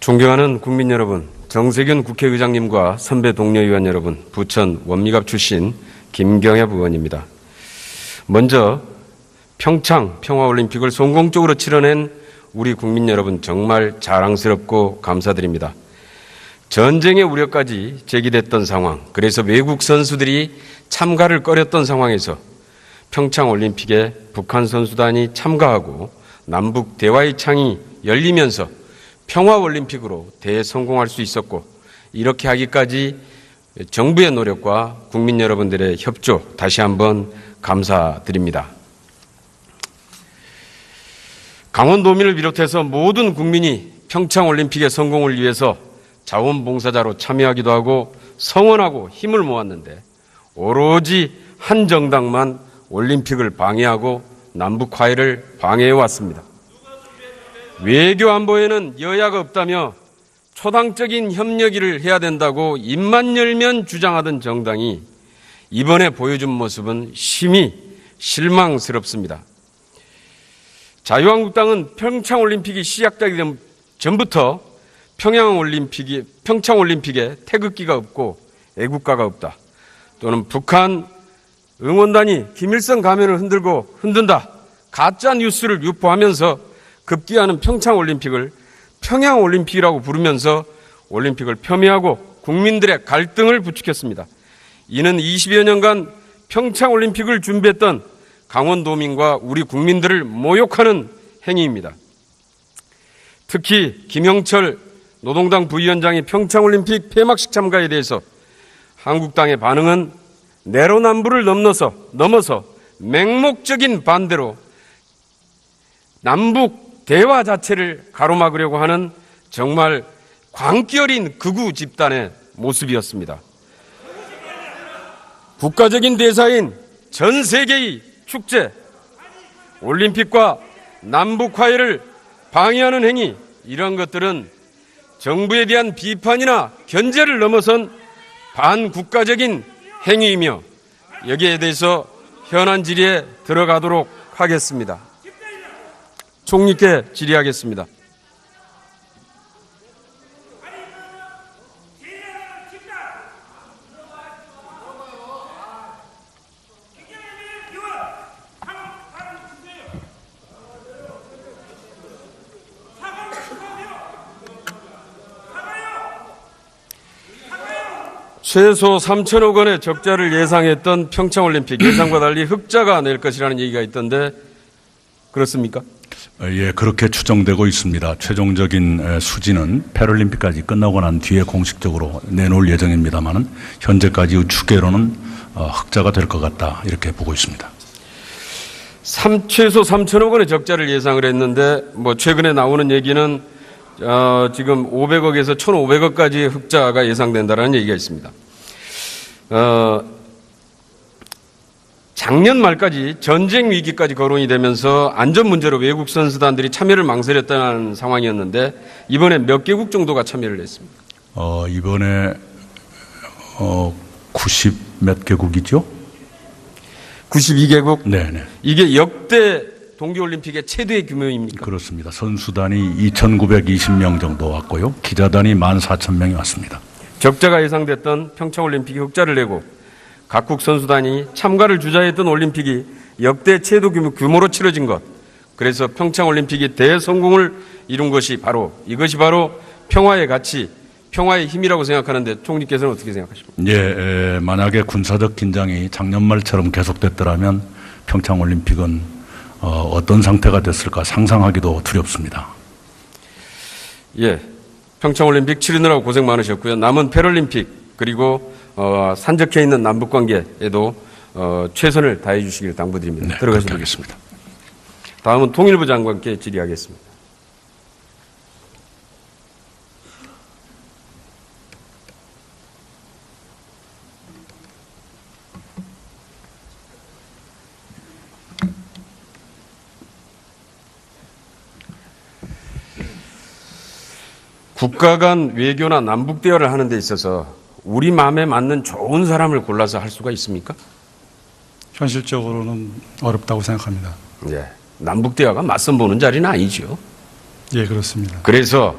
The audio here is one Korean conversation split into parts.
존경하는 국민 여러분, 정세균 국회의장님과 선배 동료 의원 여러분, 부천 원미갑 출신 김경엽 의원입니다. 먼저 평창 평화올림픽을 성공적으로 치러낸 우리 국민 여러분 정말 자랑스럽고 감사드립니다. 전쟁의 우려까지 제기됐던 상황, 그래서 외국 선수들이 참가를 꺼렸던 상황에서 평창올림픽에 북한 선수단이 참가하고 남북 대화의 창이 열리면서 평화올림픽으로 대성공할 수 있었고, 이렇게 하기까지 정부의 노력과 국민 여러분들의 협조 다시 한번 감사드립니다. 강원도민을 비롯해서 모든 국민이 평창올림픽의 성공을 위해서 자원봉사자로 참여하기도 하고 성원하고 힘을 모았는데, 오로지 한 정당만 올림픽을 방해하고 남북 화해를 방해해왔습니다. 외교 안보에는 여야가 없다며 초당적인 협력을 해야 된다고 입만 열면 주장하던 정당이 이번에 보여준 모습은 심히 실망스럽습니다. 자유한국당은 평창올림픽이 시작되기 전부터 평창올림픽에 태극기가 없고 애국가가 없다, 또는 북한 응원단이 김일성 가면을 흔든다, 가짜 뉴스를 유포하면서 급기야는 평창올림픽을 평양올림픽이라고 부르면서 올림픽을 폄훼하고 국민들의 갈등을 부추겼습니다. 이는 20여 년간 평창올림픽을 준비했던 강원도민과 우리 국민들을 모욕하는 행위입니다. 특히 김영철 노동당 부위원장의 평창올림픽 폐막식 참가에 대해서 한국당의 반응은 내로남불을 넘어서 맹목적인 반대로 남북 대화 자체를 가로막으려고 하는 정말 광기 어린 극우 집단의 모습이었습니다. 국가적인 대사인 전 세계의 축제, 올림픽과 남북 화해를 방해하는 행위, 이런 것들은 정부에 대한 비판이나 견제를 넘어선 반국가적인 행위이며, 여기에 대해서 현안 질의에 들어가도록 하겠습니다. 총리께 질의하겠습니다. 최소 3천억 원의 적자를 예상했던 평창올림픽, 예상과 달리 흑자가 낼 것이라는 얘기가 있던데 그렇습니까? 예, 그렇게 추정되고 있습니다. 최종적인 수지는 패럴림픽까지 끝나고 난 뒤에 공식적으로 내놓을 예정입니다만은 현재까지 추계로는 흑자가 될 것 같다, 이렇게 보고 있습니다. 최소 3천억 원의 적자를 예상을 했는데, 최근에 나오는 얘기는 지금 500억에서 1,500억까지 흑자가 예상된다는 얘기가 있습니다. 작년 말까지 전쟁 위기까지 거론이 되면서 안전 문제로 외국 선수단들이 참여를 망설였다는 상황이었는데, 이번에 몇 개국 정도가 참여를 했습니까? 이번에 90 몇 개국이죠? 92개국? 네네. 이게 역대 동계올림픽의 최대의 규모입니까? 그렇습니다. 선수단이 2,920명 정도 왔고요. 기자단이 14,000명이 왔습니다. 적자가 예상됐던 평창올림픽이 흑자를 내고 각국 선수단이 참가를 주저했던 올림픽이 역대 최대 규모로 치러진 것, 그래서 평창올림픽이 대성공을 이룬 것이 이것이 바로 평화의 가치, 평화의 힘이라고 생각하는데, 총리께서는 어떻게 생각하십니까? 예, 만약에 군사적 긴장이 작년 말처럼 계속됐더라면 평창올림픽은 어떤 상태가 됐을까 상상하기도 두렵습니다. 예, 평창올림픽 치르느라고 고생 많으셨고요. 남은 패럴림픽, 그리고 산적해 있는 남북관계에도 최선을 다해 주시길 당부드립니다. 네, 들어가시면 되겠습니다. 다음은 통일부 장관께 질의하겠습니다. 국가 간 외교나 남북 대화를 하는 데 있어서 우리 마음에 맞는 좋은 사람을 골라서 할 수가 있습니까? 현실적으로는 어렵다고 생각합니다. 남북 대화가 맞선 보는 자리는 아니죠. 예, 그렇습니다. 그래서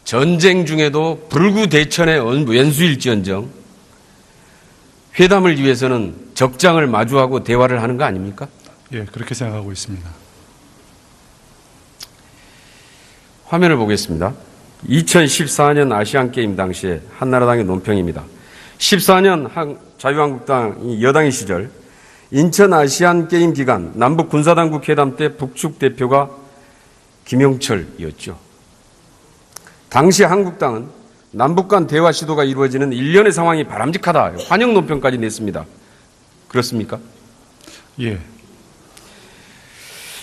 전쟁 중에도 불구대천의 원수일지언정 회담을 위해서는 적장을 마주하고 대화를 하는 거 아닙니까? 예, 그렇게 생각하고 있습니다. 화면을 보겠습니다. 2014년 아시안게임 당시에 한나라당의 논평입니다. 14년 자유한국당 여당의 시절 인천 아시안게임 기간 남북 군사당국 회담 때 북측 대표가 김영철이었죠. 당시 한국당은 남북 간 대화 시도가 이루어지는 일련의 상황이 바람직하다. 환영 논평까지 냈습니다. 그렇습니까? 예.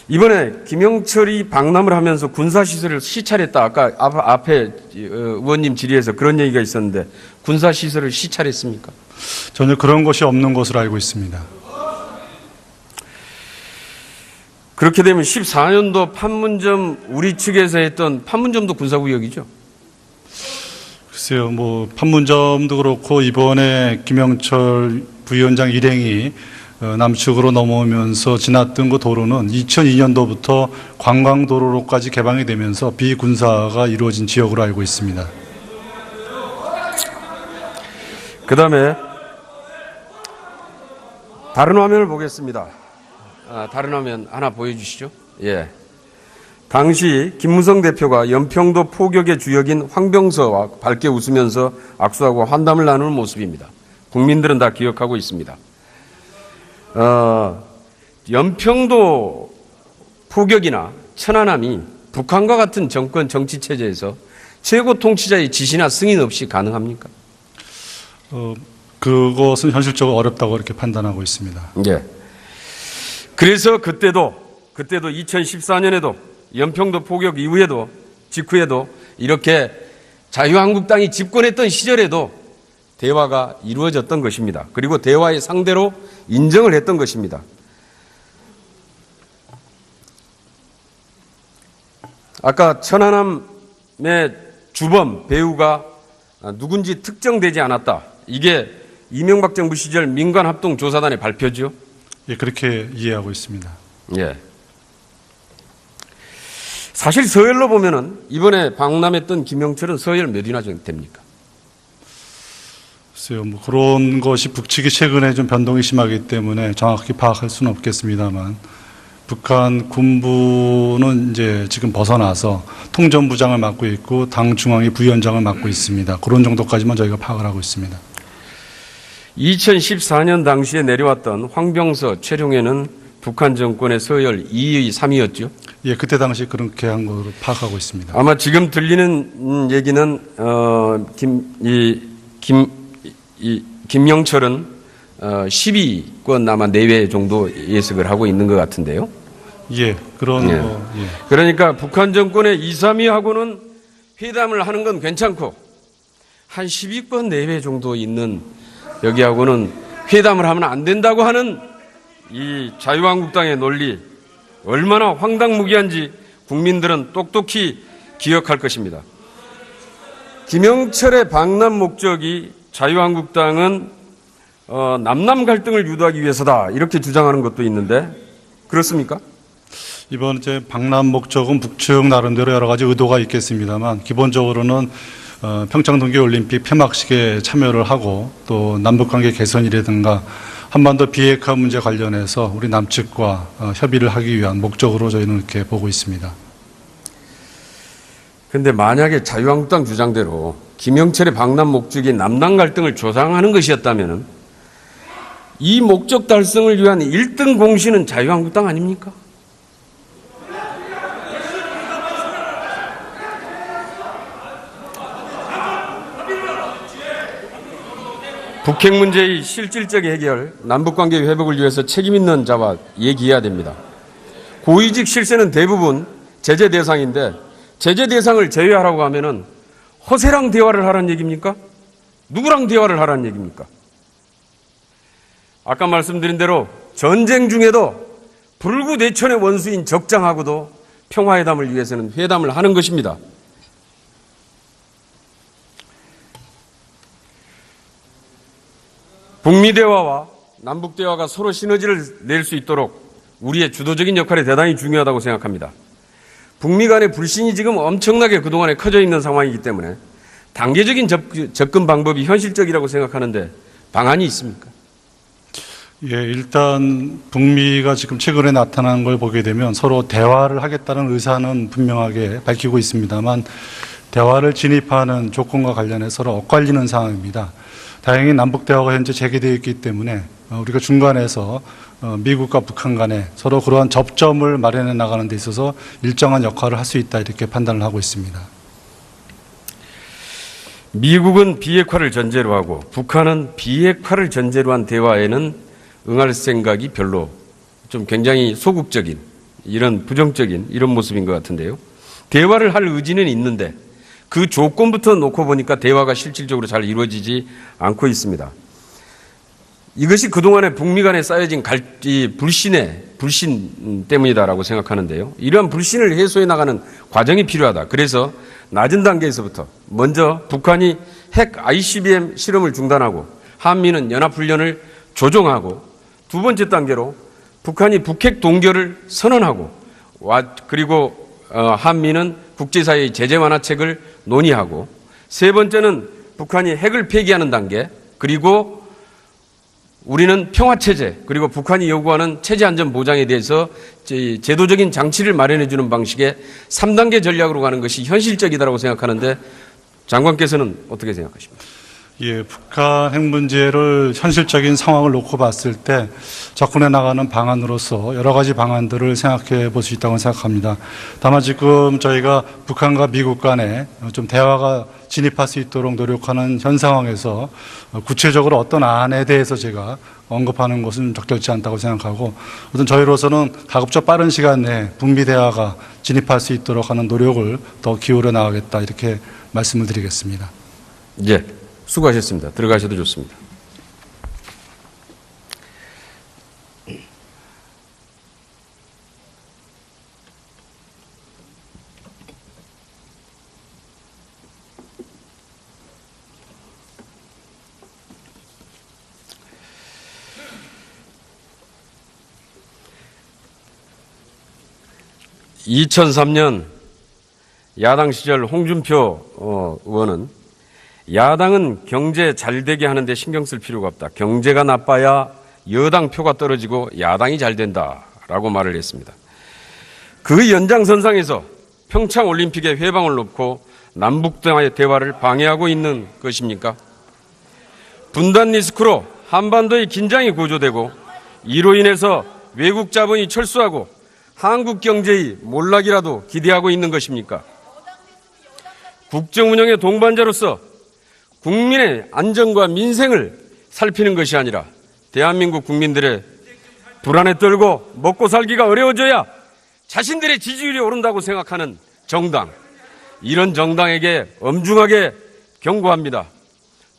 이번에 김영철이 방남을 하면서 군사시설을 시찰했다. 아까 앞에 의원님 질의에서 그런 얘기가 있었는데 군사시설을 시찰했습니까? 전혀 그런 것이 없는 것으로 알고 있습니다. 그렇게 되면 14년도 판문점 우리 측에서 했던 판문점도 군사구역이죠? 글쎄요, 뭐 판문점도 그렇고 이번에 김영철 부위원장 일행이 남측으로 넘어오면서 지났던 그 도로는 2002년도부터 관광도로로까지 개방이 되면서 비군사가 이루어진 지역으로 알고 있습니다. 그 다음에 다른 화면을 보겠습니다. 다른 화면 하나 보여주시죠. 예. 당시 김무성 대표가 연평도 포격의 주역인 황병서와 밝게 웃으면서 악수하고 환담을 나누는 모습입니다. 국민들은 다 기억하고 있습니다. 연평도 포격이나 천안함이 북한과 같은 정권 정치 체제에서 최고 통치자의 지시나 승인 없이 가능합니까? 그것은 현실적으로 어렵다고 이렇게 판단하고 있습니다. 예. 그래서 그때도 2014년에도 연평도 포격 이후에도 직후에도 이렇게 자유한국당이 집권했던 시절에도 대화가 이루어졌던 것입니다. 그리고 대화의 상대로 인정을 했던 것입니다. 아까 천안함의 주범 배우가 누군지 특정되지 않았다. 이게 이명박 정부 시절 민간합동조사단의 발표죠. 예, 그렇게 이해하고 있습니다. 예. 사실 서열로 보면은 이번에 방남했던 김영철은 서열 몇이나 됩니까? 글쎄요, 뭐 그런 것이 북측이 최근에 좀 변동이 심하기 때문에 정확히 파악할 수는 없겠습니다만 북한 군부는 이제 지금 벗어나서 통전부장을 맡고 있고 당 중앙위 부위원장을 맡고 있습니다. 그런 정도까지만 저희가 파악을 하고 있습니다. 2014년 당시에 내려왔던 황병서 최룡해는 북한 정권의 서열 2위, 3위였죠. 예, 그때 당시 그렇게 한 것으로 파악하고 있습니다. 아마 지금 들리는 얘기는 김영철은 10위권 아마 내외 정도 예측을 하고 있는 것 같은데요. 예, 그런 예. 거. 예. 그러니까 북한 정권의 2, 3위하고는 회담을 하는 건 괜찮고 한 10위권 내외 정도 있는 여기하고는 회담을 하면 안 된다고 하는 이 자유한국당의 논리 얼마나 황당무계한지 국민들은 똑똑히 기억할 것입니다. 김영철의 방남 목적이 자유한국당은 남남 갈등을 유도하기 위해서다 이렇게 주장하는 것도 있는데 그렇습니까? 이번 이제 방남 목적은 북측 나름대로 여러 가지 의도가 있겠습니다만 기본적으로는 평창 동계올림픽 폐막식에 참여를 하고 또 남북관계 개선이라든가 한반도 비핵화 문제 관련해서 우리 남측과 협의를 하기 위한 목적으로 저희는 이렇게 보고 있습니다. 그런데 만약에 자유한국당 주장대로 김영철의 방남 목적이 남남 갈등을 조장하는 것이었다면 이 목적 달성을 위한 1등 공신은 자유한국당 아닙니까? 북핵 문제의 실질적 해결, 남북관계 회복을 위해서 책임 있는 자와 얘기해야 됩니다. 고위직 실세는 대부분 제재 대상인데 제재 대상을 제외하라고 하면은 허세랑 대화를 하라는 얘기입니까? 누구랑 대화를 하라는 얘기입니까? 아까 말씀드린 대로 전쟁 중에도 불구대천의 원수인 적장하고도 평화회담을 위해서는 회담을 하는 것입니다. 북미 대화와 남북 대화가 서로 시너지를 낼 수 있도록 우리의 주도적인 역할이 대단히 중요하다고 생각합니다. 북미 간의 불신이 지금 엄청나게 그동안에 커져 있는 상황이기 때문에 단계적인 접근 방법이 현실적이라고 생각하는데 방안이 있습니까? 예, 일단 북미가 지금 최근에 나타난 걸 보게 되면 서로 대화를 하겠다는 의사는 분명하게 밝히고 있습니다만 대화를 진입하는 조건과 관련해서 서로 엇갈리는 상황입니다. 다행히 남북 대화가 현재 재개되어 있기 때문에 우리가 중간에서 미국과 북한 간에 서로 그러한 접점을 마련해 나가는 데 있어서 일정한 역할을 할 수 있다 이렇게 판단을 하고 있습니다. 미국은 비핵화를 전제로 하고 북한은 비핵화를 전제로 한 대화에는 응할 생각이 별로 좀 굉장히 소극적인 이런 부정적인 이런 모습인 것 같은데요. 대화를 할 의지는 있는데 그 조건부터 놓고 보니까 대화가 실질적으로 잘 이루어지지 않고 있습니다. 이것이 그동안에 북미 간에 쌓여진 불신 때문이다라고 생각하는데요. 이러한 불신을 해소해 나가는 과정이 필요하다. 그래서 낮은 단계에서부터 먼저 북한이 핵 ICBM 실험을 중단하고 한미는 연합훈련을 조정하고 두 번째 단계로 북한이 북핵 동결을 선언하고 그리고 한미는 국제사회의 제재 완화책을 논의하고 세 번째는 북한이 핵을 폐기하는 단계 그리고 우리는 평화체제 그리고 북한이 요구하는 체제 안전 보장에 대해서 제도적인 장치를 마련해 주는 방식의 3단계 전략으로 가는 것이 현실적이다라고 생각하는데 장관께서는 어떻게 생각하십니까? 예, 북한 핵 문제를 현실적인 상황을 놓고 봤을 때 접근해 나가는 방안으로서 여러 가지 방안들을 생각해 볼 수 있다고 생각합니다. 다만 지금 저희가 북한과 미국 간에 좀 대화가 진입할 수 있도록 노력하는 현 상황에서 구체적으로 어떤 안에 대해서 제가 언급하는 것은 적절치 않다고 생각하고 우선 저희로서는 가급적 빠른 시간 내에 북미 대화가 진입할 수 있도록 하는 노력을 더 기울여 나가겠다 이렇게 말씀을 드리겠습니다. 예. 수고하셨습니다. 들어가셔도 좋습니다. (2003년) 야당 시절 홍준표 의원은 야당은 경제 잘 되게 하는데 신경 쓸 필요가 없다. 경제가 나빠야 여당 표가 떨어지고 야당이 잘 된다라고 말을 했습니다. 그 연장선상에서 평창올림픽의 회방을 놓고 남북 대화를 방해하고 있는 것입니까? 분단 리스크로 한반도의 긴장이 고조되고 이로 인해서 외국 자본이 철수하고 한국 경제의 몰락이라도 기대하고 있는 것입니까? 국정 운영의 동반자로서 국민의 안전과 민생을 살피는 것이 아니라 대한민국 국민들의 불안에 떨고 먹고 살기가 어려워져야 자신들의 지지율이 오른다고 생각하는 정당, 이런 정당에게 엄중하게 경고합니다.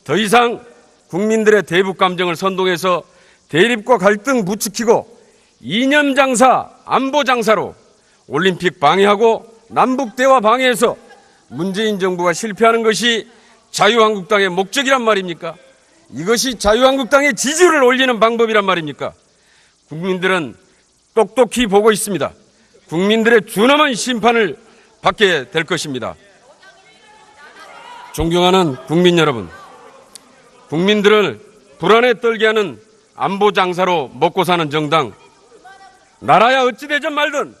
더 이상 국민들의 대북 감정을 선동해서 대립과 갈등 부추기고 이념 장사, 안보 장사로 올림픽 방해하고 남북 대화 방해해서 문재인 정부가 실패하는 것이 자유한국당의 목적이란 말입니까? 이것이 자유한국당의 지지율을 올리는 방법이란 말입니까? 국민들은 똑똑히 보고 있습니다. 국민들의 준엄한 심판을 받게 될 것입니다. 존경하는 국민 여러분, 국민들을 불안에 떨게 하는 안보 장사로 먹고 사는 정당, 나라야 어찌 되든 말든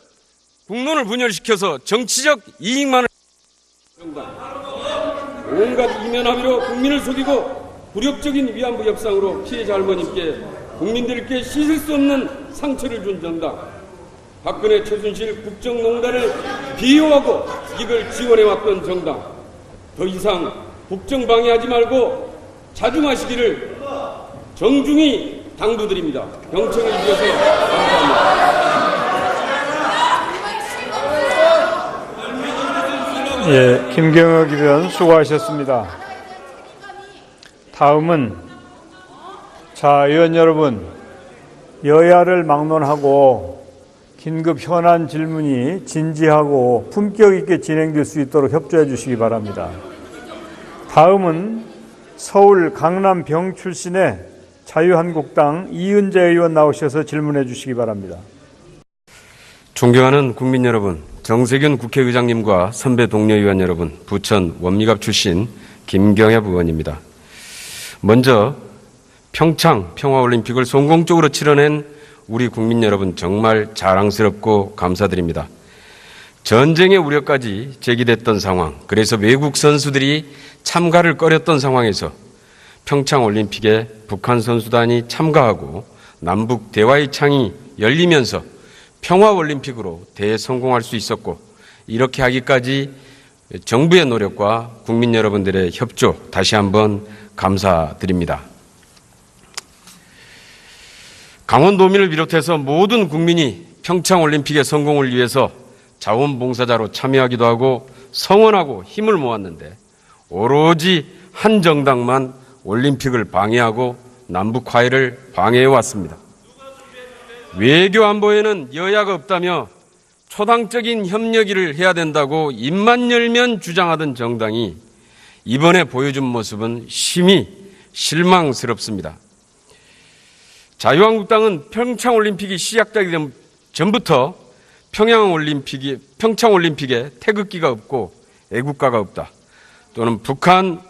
국론을 분열시켜서 정치적 이익만을 정당, 온갖 이면 합의로 국민을 속이고 굴욕적인 위안부 협상으로 피해자 할머님께 국민들께 씻을 수 없는 상처를 준 정당, 박근혜 최순실 국정농단을 비호하고 이걸 지원해왔던 정당, 더 이상 국정 방해하지 말고 자중하시기를 정중히 당부드립니다. 경청해 주셔서 감사합니다. 예, 김경혁 의원 수고하셨습니다. 다음은 의원 여러분, 여야를 막론하고 긴급 현안 질문이 진지하고 품격 있게 진행될 수 있도록 협조해 주시기 바랍니다. 다음은 서울 강남병 출신의 자유한국당 이은재 의원 나오셔서 질문해 주시기 바랍니다. 존경하는 국민 여러분, 정세균 국회의장님과 선배 동료 의원 여러분, 부천 원미갑 출신 김경엽 의원입니다. 먼저 평창 평화올림픽을 성공적으로 치러낸 우리 국민 여러분 정말 자랑스럽고 감사드립니다. 전쟁의 우려까지 제기됐던 상황, 그래서 외국 선수들이 참가를 꺼렸던 상황에서 평창올림픽에 북한 선수단이 참가하고 남북 대화의 창이 열리면서 평화올림픽으로 대성공할 수 있었고, 이렇게 하기까지 정부의 노력과 국민 여러분들의 협조 다시 한번 감사드립니다. 강원도민을 비롯해서 모든 국민이 평창올림픽의 성공을 위해서 자원봉사자로 참여하기도 하고 성원하고 힘을 모았는데, 오로지 한 정당만 올림픽을 방해하고 남북 화해를 방해해왔습니다. 외교 안보에는 여야가 없다며 초당적인 협력을 해야 된다고 입만 열면 주장하던 정당이 이번에 보여준 모습은 심히 실망스럽습니다. 자유한국당은 평창올림픽이 시작되기 전부터 평창올림픽에 태극기가 없고 애국가가 없다, 또는 북한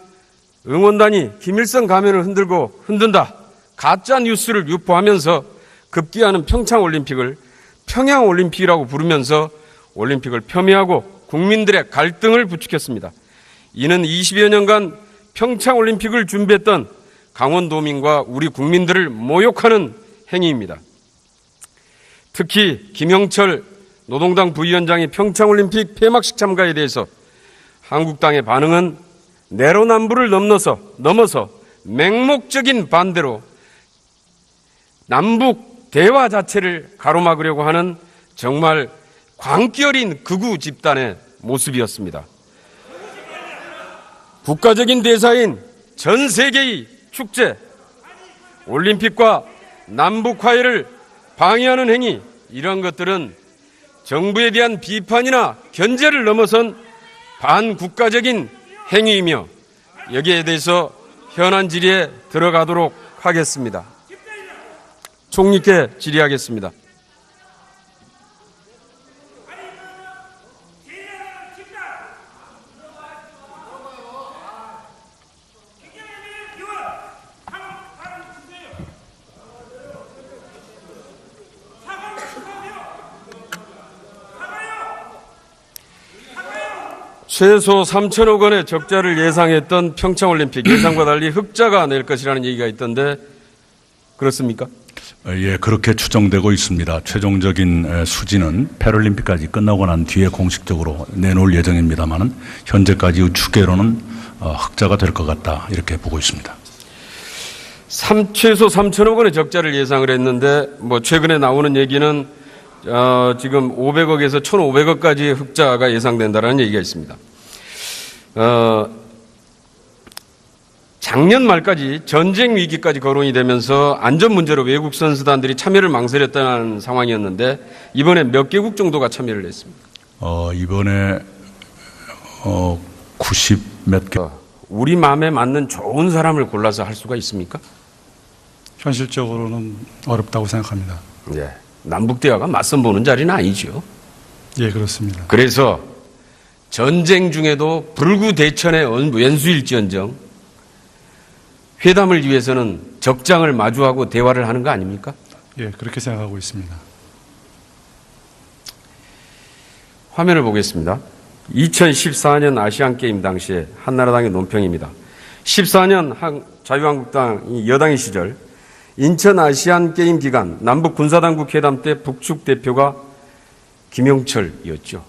응원단이 김일성 가면을 흔든다, 가짜 뉴스를 유포하면서 급기야는 평창올림픽을 평양올림픽이라고 부르면서 올림픽을 폄훼하고 국민들의 갈등을 부추겼습니다. 이는 20여 년간 평창올림픽을 준비했던 강원도민과 우리 국민들을 모욕하는 행위입니다. 특히 김영철 노동당 부위원장이 평창올림픽 폐막식 참가에 대해서 한국당의 반응은 내로남불을 넘어서 맹목적인 반대로 남북 대화 자체를 가로막으려고 하는 정말 광기 어린 극우 집단의 모습이었습니다. 국가적인 대사인 전 세계의 축제, 올림픽과 남북 화해를 방해하는 행위, 이런 것들은 정부에 대한 비판이나 견제를 넘어선 반국가적인 행위이며, 여기에 대해서 현안 질의에 들어가도록 하겠습니다. 총리께 질의하겠습니다. 최소 3천억 원의 적자를 예상했던 평창올림픽, 예상과 달리 흑자가 낼 것이라는 얘기가 있던데 그렇습니까? 예, 그렇게 추정되고 있습니다. 최종적인 수지는 패럴림픽까지 끝나고 난 뒤에 공식적으로 내놓을 예정입니다만은 현재까지 추계로는 흑자가 될 것 같다, 이렇게 보고 있습니다. 최소 3천억 원의 적자를 예상을 했는데, 최근에 나오는 얘기는 지금 500억에서 1,500억까지 흑자가 예상된다는 얘기가 있습니다. 작년 말까지 전쟁 위기까지 거론이 되면서 안전 문제로 외국 선수단들이 참여를 망설였다는 상황이었는데, 이번에 몇 개국 정도가 참여를 했습니까? 이번에 90 몇 개. 우리 마음에 맞는 좋은 사람을 골라서 할 수가 있습니까? 현실적으로는 어렵다고 생각합니다. 예. 남북 대화가 맞선 보는 자리는 아니죠. 예, 그렇습니다. 그래서 전쟁 중에도 불구대천의 왼수일지언정 회담을 위해서는 적장을 마주하고 대화를 하는 거 아닙니까? 예, 그렇게 생각하고 있습니다. 화면을 보겠습니다. 2014년 아시안게임 당시에 한나라당의 논평입니다. 14년 자유한국당 여당의 시절 인천 아시안게임 기간 남북 군사당국 회담 때 북측 대표가 김영철이었죠.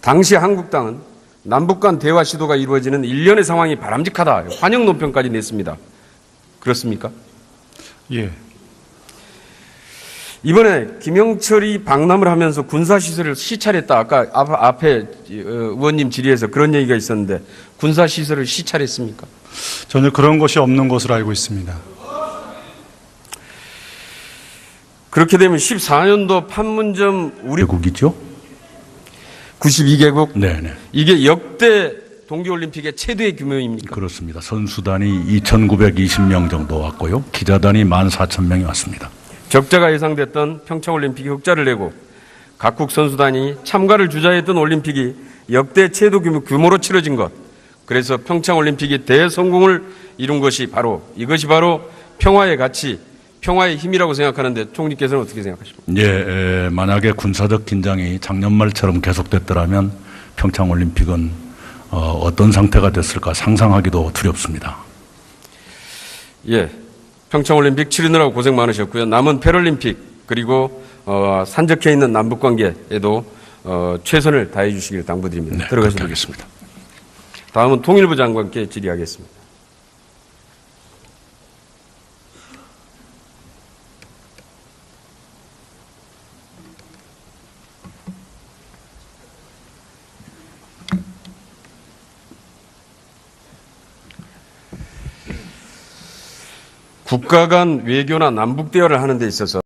당시 한국당은 남북 간 대화 시도가 이루어지는 일련의 상황이 바람직하다, 환영 논평까지 냈습니다. 그렇습니까? 예. 이번에 김영철이 방남을 하면서 군사시설을 시찰했다. 아까 앞에 의원님 질의에서 그런 얘기가 있었는데 군사시설을 시찰했습니까? 전혀 그런 것이 없는 것으로 알고 있습니다. 그렇게 되면 14년도 판문점 우리 개국이죠? 92개국? 네네. 이게 역대 동계올림픽의 최대 규모입니까? 그렇습니다. 선수단이 2,920명 정도 왔고요. 기자단이 14,000명이 왔습니다. 적자가 예상됐던 평창올림픽이 흑자를 내고 각국 선수단이 참가를 주저했던 올림픽이 역대 최대 규모로 치러진 것, 그래서 평창올림픽이 대성공을 이룬 것이 이것이 바로 평화의 가치, 평화의 힘이라고 생각하는데 총리께서는 어떻게 생각하십니까? 예, 만약에 군사적 긴장이 작년 말처럼 계속됐더라면 평창올림픽은 어떤 상태가 됐을까 상상하기도 두렵습니다. 예, 평창올림픽 치르느라고 고생 많으셨고요. 남은 패럴림픽 그리고 산적해 있는 남북관계에도 최선을 다해 주시길 당부드립니다. 네, 들어가시도록 그렇게 하겠습니다. 다음은 통일부 장관께 질의하겠습니다. 국가 간 외교나 남북 대화를 하는 데 있어서